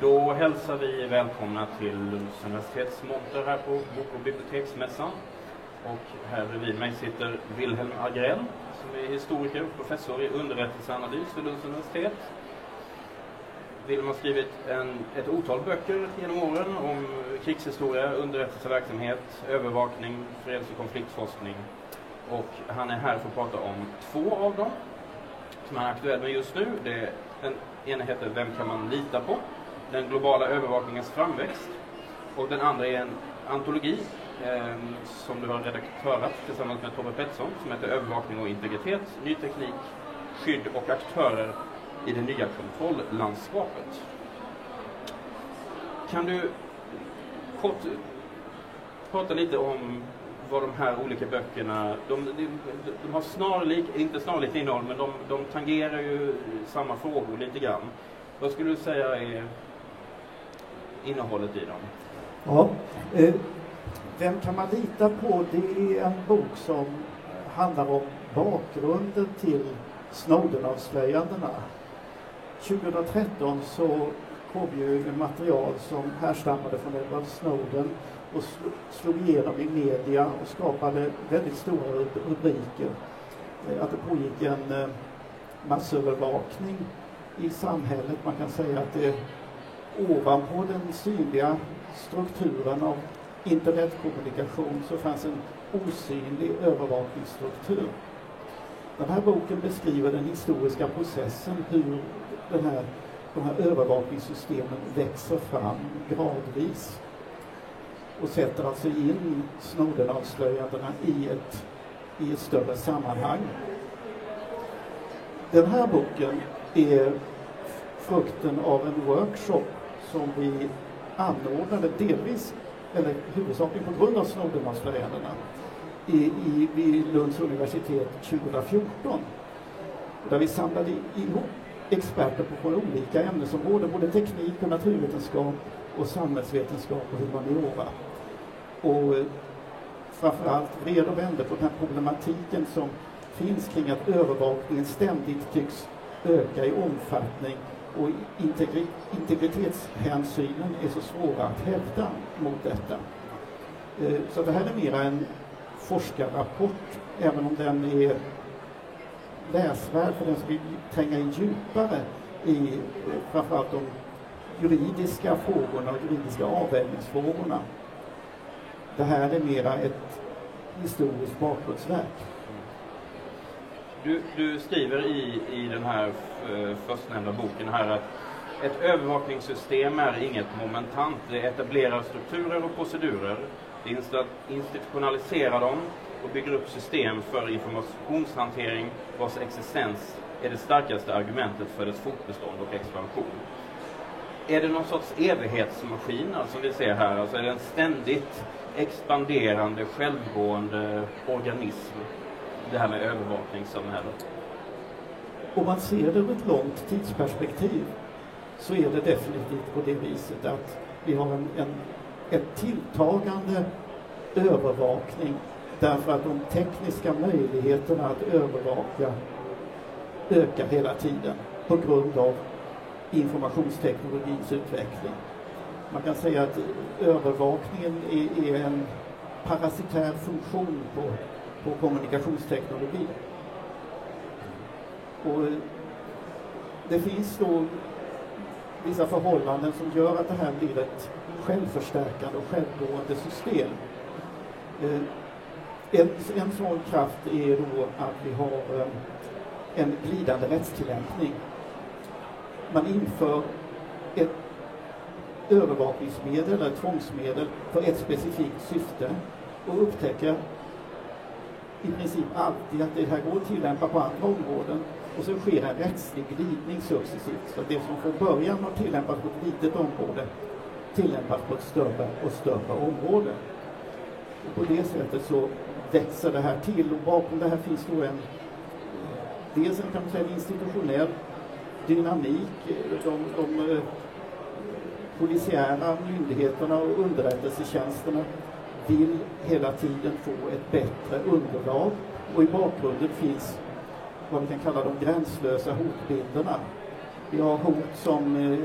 Då hälsar vi välkomna till Lunds universitetsmonter här på Bok- och biblioteksmässan. Och här bredvid mig sitter Wilhelm Agrell som är historiker och professor i underrättelseanalys för Lunds universitet. Wilhelm har skrivit ett otal böcker genom åren om krigshistoria, underrättelseverksamhet, övervakning, freds- och konfliktforskning. Och han är här för att prata om två av dem som han är aktuell med just nu. Den ena heter Vem kan man lita på? Den globala övervakningens framväxt. Och den andra är en antologi som du har redaktörat tillsammans med Tobbe Pettersson som heter Övervakning och integritet, ny teknik, skydd och aktörer i det nya kontrolllandskapet. Kan du kort prata lite om vad de här olika böckerna, de har inte snarlikt innehåll, men de tangerar ju samma frågor lite grann. Vad skulle du säga är innehållet i dem? Ja, Vem kan man lita på? Det är en bok som handlar om bakgrunden till Snowden-avslöjandena. 2013 så kom ju material som härstammade från Edward Snowden och slog igenom i media och skapade väldigt stora rubriker. Att det pågick en massövervakning i samhället. Man kan säga att det ovanpå den synliga strukturen av internetkommunikation så fanns en osynlig övervakningsstruktur. Den här boken beskriver den historiska processen, hur de här övervakningssystemen växer fram gradvis och sätter alltså in Snowden-avslöjandena i ett större sammanhang. Den här boken är frukten av en workshop som vi anordnade delvis, eller huvudsakligen på grund av Snowden-avslöjandena vid Lunds universitet 2014. Där vi samlade ihop experter på olika ämnesområden, både teknik och naturvetenskap och samhällsvetenskap och humaniora. Och framförallt vred och vände på den här problematiken som finns kring att övervakningen ständigt tycks öka i omfattning och integritetshänsynen är så svåra att hävda mot detta. Så det här är mera en forskarrapport, även om den är läsvärd för den som vill tränga in djupare i framförallt de juridiska frågorna och juridiska avvägningsfrågorna. Det här är mera ett historiskt bakgrundsverk. Du skriver i den här förstnämnda boken här att ett övervakningssystem är inget momentant. Det etablerar strukturer och procedurer. Det institutionaliserar dem och bygger upp system för informationshantering vars existens är det starkaste argumentet för dess fortbestånd och expansion. Är det någon sorts evighetsmaskin som vi ser här? Alltså är det en ständigt expanderande, självgående organism? Det här med övervakningssamhället. Om man ser det ur ett långt tidsperspektiv så är det definitivt på det viset att vi har en tilltagande övervakning därför att de tekniska möjligheterna att övervaka ökar hela tiden på grund av informationsteknologins utveckling. Man kan säga att övervakningen är en parasitär funktion på kommunikationsteknologi. Och det finns då vissa förhållanden som gör att det här blir ett självförstärkande och självgående system. En sån kraft är då att vi har en glidande rättstillämpning. Man inför ett övervakningsmedel eller tvångsmedel för ett specifikt syfte och upptäcker i princip alltid att det här går att tillämpa på andra områden och så sker en rättslig glidning successivt. Så att det som från början har tillämpats på ett litet område tillämpas på ett större och större område. Och på det sättet så växer det här till och bakom det här finns då dels en, kan man säga, institutionell dynamik. De polisiära myndigheterna och underrättelsetjänsterna vill hela tiden få ett bättre underlag och i bakgrunden finns vad vi kan kalla de gränslösa hotbilderna. Vi har hot som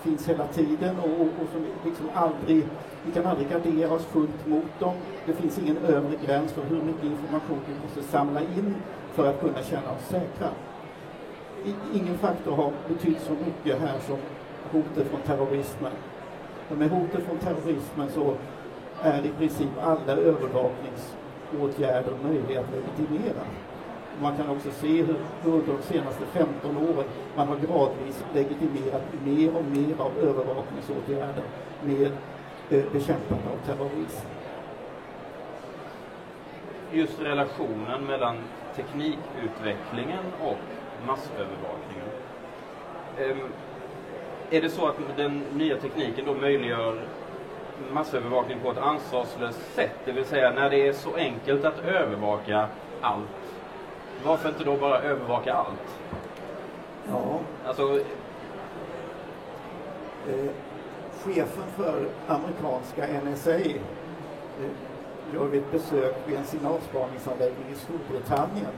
finns hela tiden och som liksom aldrig, vi kan aldrig gardera oss fullt mot dem. Det finns ingen övre gräns för hur mycket information vi måste samla in för att kunna känna oss säkra. Ingen faktor har betytt så mycket här som hotet från terrorismen. Och med hotet från terrorismen så är i princip alla övervakningsåtgärder möjliga att legitimera. Man kan också se hur under de senaste 15 åren man har gradvis legitimerat mer och mer av övervakningsåtgärder med bekämpande av terrorism. Just relationen mellan teknikutvecklingen och massövervakningen. Är det så att den nya tekniken då möjliggör massövervakning på ett ansvarslöst sätt? Det vill säga när det är så enkelt att övervaka allt. Varför inte då bara övervaka allt? Ja. Alltså... chefen för amerikanska NSA gör ett besök vid en signalspaningsanläggning i Storbritannien.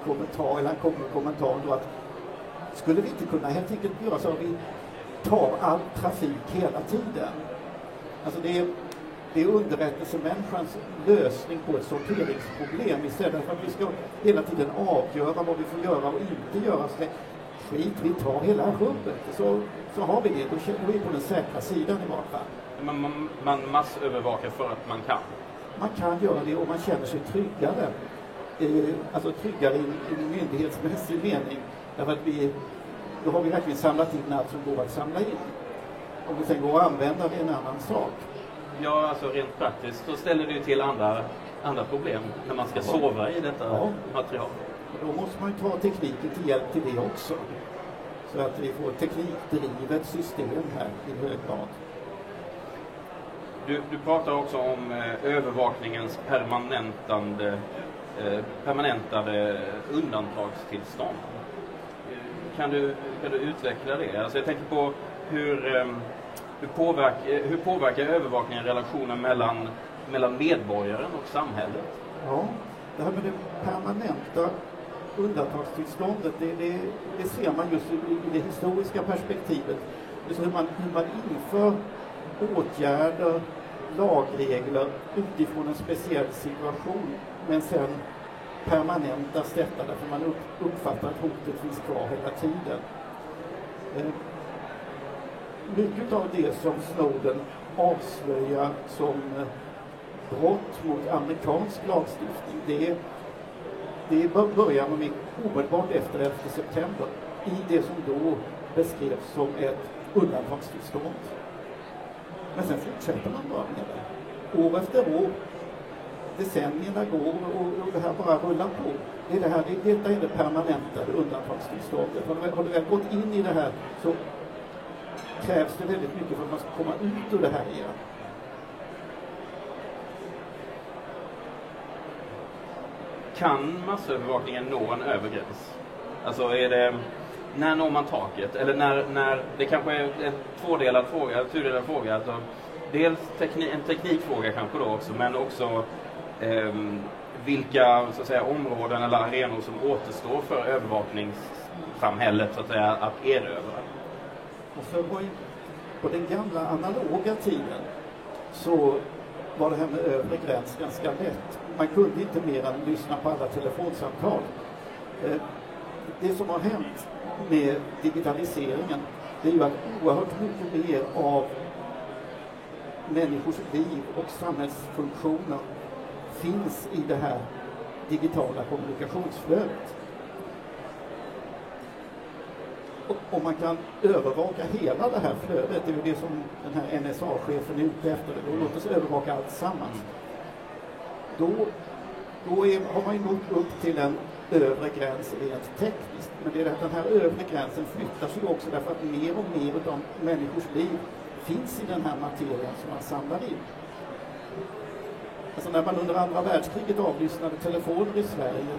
Han kommer med kommentaren då att skulle vi inte kunna helt enkelt göra så att vi tar all trafik hela tiden? Alltså det är underrättelsemänniskans lösning på ett sorteringsproblem istället för att vi ska hela tiden avgöra vad vi får göra och inte göra. Skit, vi tar hela rubbet. Så har vi det. Då är vi på den säkra sidan i vart fall. Man massövervakar för att man kan? Man kan göra det och man känner sig tryggare. Alltså tryggare i myndighetsmässig mening. Därför att då har vi verkligen samlat in allt som går att samla in. Om vi sen går att använda det är en annan sak. Ja, alltså rent praktiskt så ställer det ju till andra problem när man ska sova i detta material. Då måste man ju ta tekniken till hjälp till det också. Så att vi får teknikdrivet system här i hög grad. Du pratar också om övervakningens permanentade undantagstillstånd. Kan du utveckla det? Alltså jag tänker på hur påverkar övervakningen relationen mellan medborgaren och samhället? Ja, det här med det permanenta undantagstillståndet, det ser man just i det historiska perspektivet. Det är hur man inför åtgärder, lagregler utifrån en speciell situation, men sen permanentas detta därför man uppfattar att hotet finns kvar hela tiden. Mycket av det som Snowden avslöjar som brott mot amerikansk lagstiftning, det börjar med omedelbart efter 11 september i det som då beskrevs som ett undantagstillstånd. Men sen fortsätter man bara med det. År efter år, decennierna går och det här bara rullar på. Detta är det permanenta undantagstillståndet. Har du väl gått in i det här så krävs det väldigt mycket för att man ska komma ut ur det här igen. Kan massövervakningen nå en övre gräns? Alltså när når man taket? Eller när det kanske är en tudelad fråga. Alltså, dels en teknikfråga kanske då också, men också vilka så att säga, områden eller arenor som återstår för övervakningssamhället så att säga att erövra. Och för på den gamla analoga tiden så var det här med övre gräns ganska lätt. Man kunde inte mer än lyssna på alla telefonsamtal. Det som har hänt med digitaliseringen, det är ju att oerhört mycket mer av människors liv och samhällsfunktioner finns i det här digitala kommunikationsflödet. Och man kan övervaka hela det här flödet, det är ju det som den här NSA-chefen är ute efter. Låt oss övervaka allt sammans. Då har man ju nått upp till en övre gräns rent tekniskt. Men det är att den här övre gränsen flyttar sig också därför att mer och mer av människors liv finns i den här materien som man samlar in. Alltså när man under andra världskriget avlyssnade telefoner i Sverige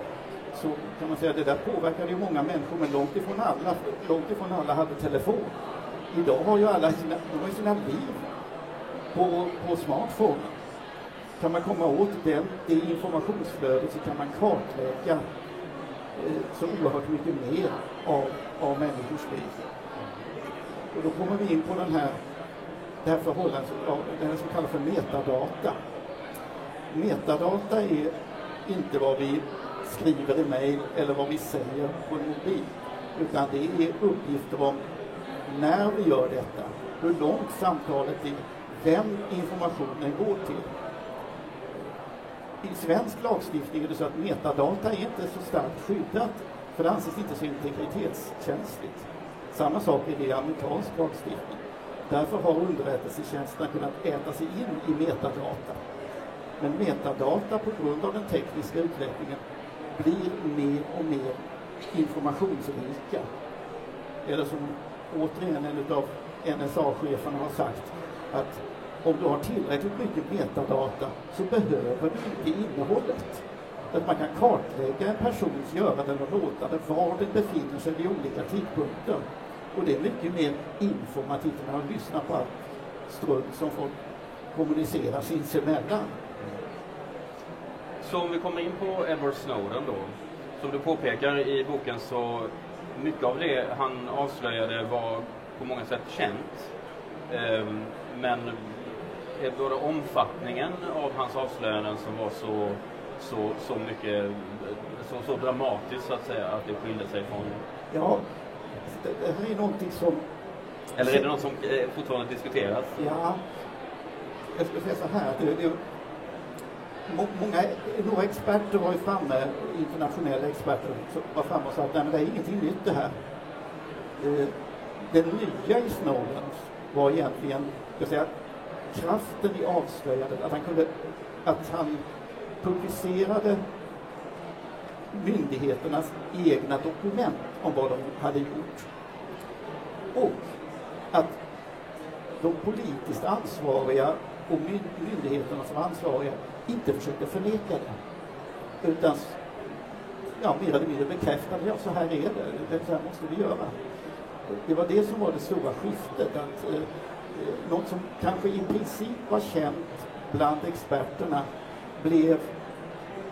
så kan man säga att det där påverkade ju många människor, men långt ifrån alla hade telefon. Idag har ju alla sina liv på smartphone. Kan man komma åt det informationsflödet så kan man kartlägga så oerhört mycket mer av av människors liv. Och då kommer vi in på det här förhållandet av det som kallas för metadata. Metadata är inte vad vi skriver i mejl eller vad vi säger på en mobil, utan det är uppgifter om när vi gör detta, hur långt samtalet är, vem informationen går till. I svensk lagstiftning är det så att metadata är inte så starkt skyddat, för det anses inte så integritetskänsligt. Samma sak är det i amerikansk lagstiftning. Därför har underrättelsetjänsterna kunnat äta sig in i metadata. Men metadata på grund av den tekniska utvecklingen blir mer och mer informationsrika. Eller som återigen en av NSA-cheferna har sagt, att om du har tillräckligt mycket metadata så behöver du inte innehållet. Att man kan kartlägga en persons göranden och låtande, var den befinner sig vid olika tidpunkter. Och det är mycket mer informativt än att lyssna på allt strunt som folk kommunicerar sinsemellan. Så om vi kommer in på Edward Snowden då, som du påpekar i boken, så mycket av det han avslöjade var på många sätt känt. Men är både omfattningen av hans avslöjanden som var så mycket så dramatiskt så att säga, att det skilde sig från... Ja, det här är någonting som... Eller är det något som fortfarande diskuteras? Ja, jag skulle säga så här. Några experter var ju framme, internationella experter var framme och sa att nej, men det är ingenting nytt det här. Det nya i Snowden var egentligen, ska jag säga, kraften i avslöjandet, att han publicerade myndigheternas egna dokument om vad de hade gjort. Och att de politiskt ansvariga och myndigheterna som ansvariga inte försökte förneka det. Utan mer eller mindre bekräftade, ja, så här är det, så här måste vi göra. Det var det som var det stora skiftet, att något som kanske i princip var känt bland experterna blev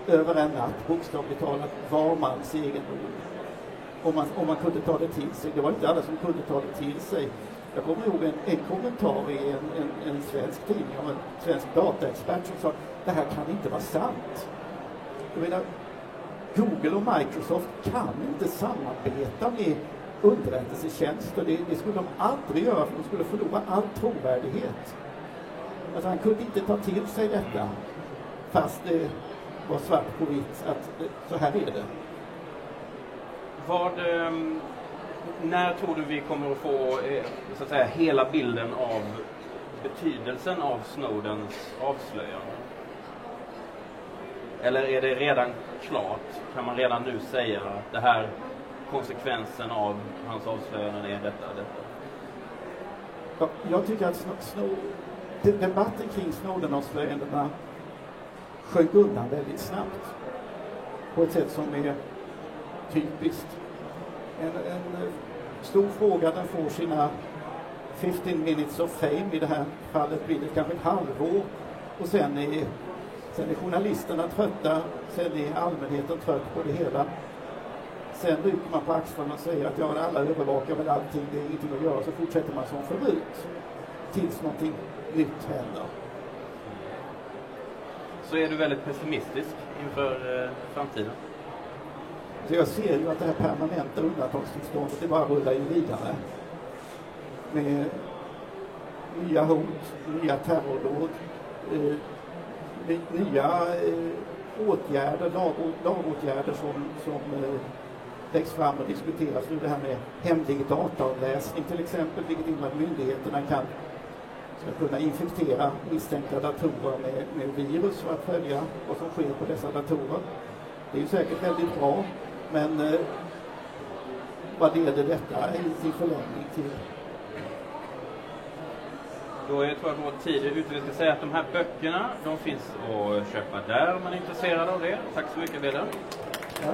över en natt bokstavligt talat var mans egendom. Om man kunde ta det till sig. Det var inte alla som kunde ta det till sig. Jag kommer ihåg en kommentar i en svensk tidning av en svensk dataexpert som sa, det här kan inte vara sant. Jag menar, Google och Microsoft kan inte samarbeta med underrättelsetjänster. Det skulle de aldrig göra, för de skulle förlora all trovärdighet. Alltså han kunde inte ta till sig detta, fast det var svart på vitt att så här är det. När tror du vi kommer att få så att säga, hela bilden av betydelsen av Snowdens avslöjande? Eller är det redan klart? Kan man redan nu säga att det här konsekvensen av hans avslöjanden är detta? Ja, jag tycker att debatten kring Snowden-avslöjandena sjönk undan väldigt snabbt. På ett sätt som är typiskt. En stor fråga, den får sina 15 minutes of fame. I det här fallet blir det kanske ett halvår. Och sen är journalisterna trötta. Sen är allmänheten trött på det hela. Sen rycker man på axlarna och säger att alla övervakar väl allting, det är ingenting att göra. Så fortsätter man som förut. Tills någonting nytt händer. Så är du väldigt pessimistisk inför framtiden? Så jag ser ju att det här permanenta undantagstillståndet, det bara rullar ju vidare. Med nya hot, nya terrordåd, nya åtgärder, lagåtgärder som läggs fram och diskuteras. Nu det här med hemlig dataavläsning till exempel, vilket innebär att myndigheterna ska kunna infektera misstänkta datorer med virus för att följa vad som sker på dessa datorer. Det är ju säkert väldigt bra, men vad leder detta i sin förlängning till? Då tror jag att vår tid är ute. Vi ska säga att de här böckerna, de finns att köpa där om man är intresserad av det. Tack så mycket, Beder. Ja.